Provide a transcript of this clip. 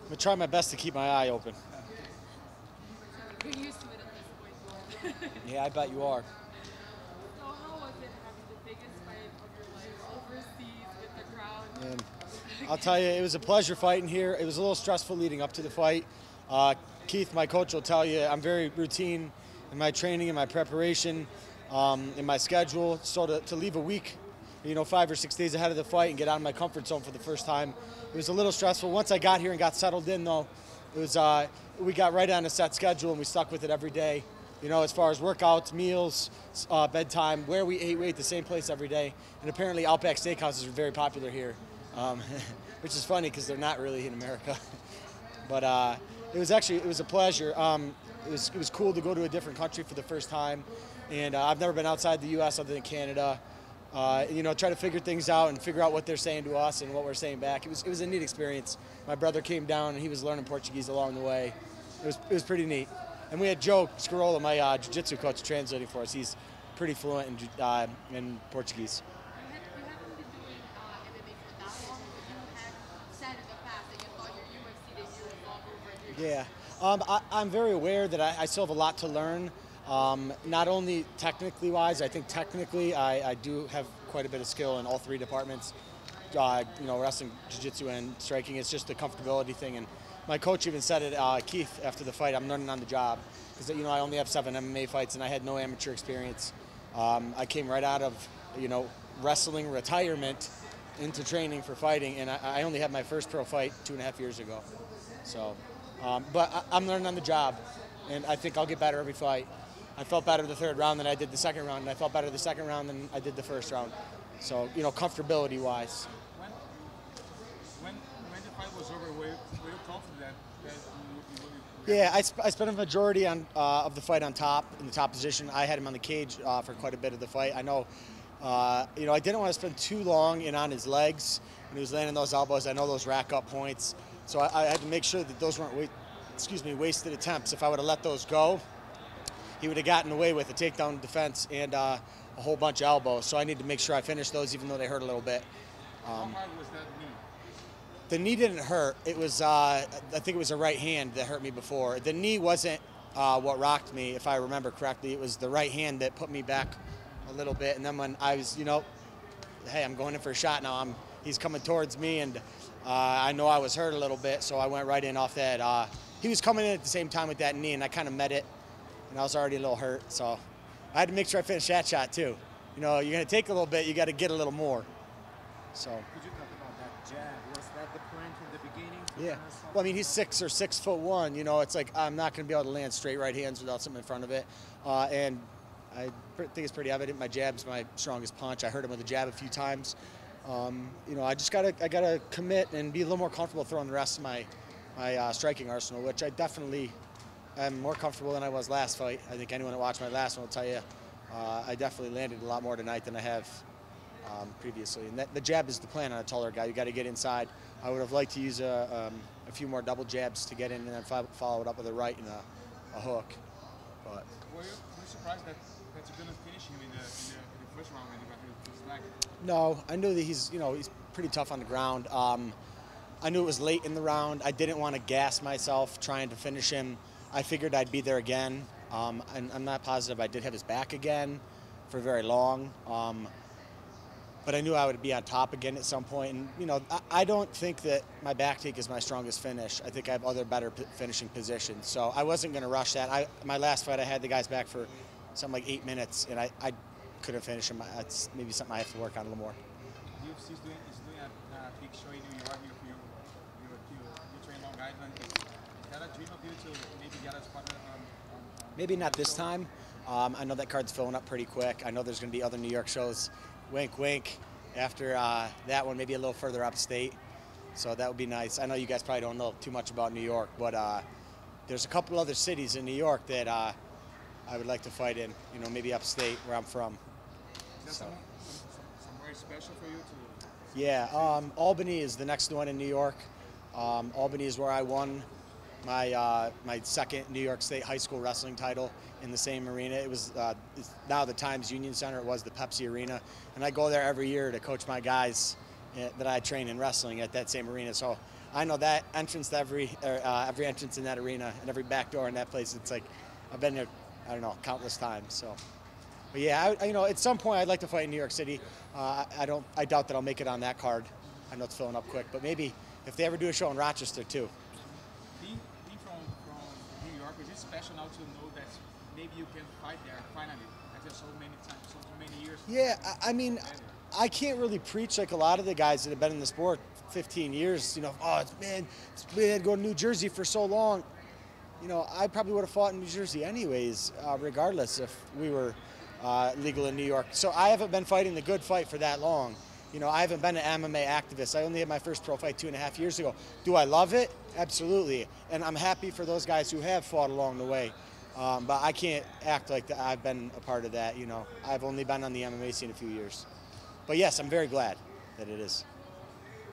I'm gonna try my best to keep my eye open. You're used to it at this point. Yeah, I bet you are. So how was it having the biggest fight of your life overseas with the crowd? And I'll tell you, it was a pleasure fighting here. It was a little stressful leading up to the fight. Keith, my coach, will tell you I'm very routine in my training and my preparation, in my schedule. So to leave a week, 5 or 6 days ahead of the fight and get out of my comfort zone for the first time, it was a little stressful. Once I got here and got settled in, though, it was we got right on a set schedule and we stuck with it every day. As far as workouts, meals, bedtime, where we ate the same place every day. And apparently Outback Steakhouses are very popular here, which is funny because they're not really in America. But it was a pleasure. It was cool to go to a different country for the first time. And I've never been outside the U.S. other than Canada. Try to figure things out and figure out what they're saying to us and what we're saying back. It was a neat experience. My brother came down and he was learning Portuguese along the way. It was pretty neat. And we had Joe Scarola, my jiu-jitsu coach, translating for us. He's pretty fluent in Portuguese. You haven't been doing MMA for that long, but you had said in the past that you thought your UFC debut was long overdue. Yeah, I'm very aware that I still have a lot to learn. Not only technically wise, I think technically I do have quite a bit of skill in all three departments. Wrestling, jiu-jitsu, and striking. It's just a comfortability thing. And my coach even said it, Keith, after the fight, I'm learning on the job. Because, I only have 7 MMA fights and I had no amateur experience. I came right out of, wrestling retirement into training for fighting. And I only had my first pro fight 2.5 years ago. So, but I'm learning on the job. And I think I'll get better every fight. I felt better the third round than I did the second round. And I felt better the second round than I did the first round. So, comfortability-wise. When the fight was over, were you confident that Yeah, I spent a majority of the fight on top, in the top position. I had him on the cage for quite a bit of the fight. I know, I didn't want to spend too long in on his legs when he was landing those elbows. I know those rack up points. So I had to make sure that those weren't wasted attempts. If I would have let those go, he would have gotten away with a takedown defense and a whole bunch of elbows. So I need to make sure I finish those even though they hurt a little bit. how hard was that knee? The knee didn't hurt. It was, I think it was a right hand that hurt me before. The knee wasn't what rocked me, if I remember correctly. It was the right hand that put me back a little bit. And then when I was, hey, I'm going in for a shot now. He's coming towards me, and I know I was hurt a little bit, so I went right in off that. He was coming in at the same time with that knee, and I kind of met it, and I was already a little hurt. So I had to make sure I finished that shot too. You're going to take a little bit, you got to get a little more. So. Could you talk about that jab? Was that the plan from the beginning? Yeah. Well, I mean, he's 6'1". It's like I'm not going to be able to land straight right hands without something in front of it. And I think it's pretty evident my jab's my strongest punch. I hurt him with a jab a few times. I just gotta commit and be a little more comfortable throwing the rest of my striking arsenal, which I definitely am more comfortable than I was last fight. I think anyone that watched my last one will tell you I definitely landed a lot more tonight than I have previously. And the jab is the plan on a taller guy. You got to get inside. I would have liked to use a few more double jabs to get in and then follow it up with a right and a hook. But Were you surprised that you're going to finish him in the first round when you got his leg? no, I knew that he's pretty tough on the ground. I knew it was late in the round. I didn't want to gas myself trying to finish him. I figured I'd be there again. And I'm not positive I did have his back again for very long. But I knew I would be on top again at some point. And, I don't think that my back take is my strongest finish. I think I have other better finishing positions. So I wasn't going to rush that. My last fight, I had the guy's back for something like 8 minutes, and I couldn't finish him. That's maybe something I have to work on a little more. UFC is doing a big show in New York. You train Long Island. Is that a dream of you to maybe get a spot on Maybe not this time. I know that card's filling up pretty quick. I know there's going to be other New York shows. Wink, wink. After that one, maybe a little further upstate. So that would be nice. I know you guys probably don't know too much about New York, but there's a couple other cities in New York that I would like to fight in. Maybe upstate where I'm from. Is that somewhere special for you to? Yeah, Albany is the next one in New York. Albany is where I won my second New York State high school wrestling title in the same arena. It was it's now the Times Union Center. It was the Pepsi Arena, and I go there every year to coach my guys that I train in wrestling at that same arena. So I know that entrance to every entrance in that arena and every back door in that place. It's like I've been there, I don't know, countless times. So, but yeah, you know, at some point I'd like to fight in New York City. I doubt that I'll make it on that card. I know it's filling up quick, but maybe if they ever do a show in Rochester too. Being from New York, is it special now to know that maybe you can fight there finally after so many times, so many years? Yeah, I mean, I can't really preach like a lot of the guys that have been in the sport 15 years. You know, oh, it's bad going to New Jersey for so long. You know, I probably would have fought in New Jersey anyways, regardless if we were legal in New York. So I haven't been fighting the good fight for that long. You know, I haven't been an MMA activist. I only had my first pro fight 2.5 years ago. Do I love it? Absolutely. And I'm happy for those guys who have fought along the way. But I can't act like that I've been a part of that. You know, I've only been on the MMA scene a few years. But yes, I'm very glad that it is.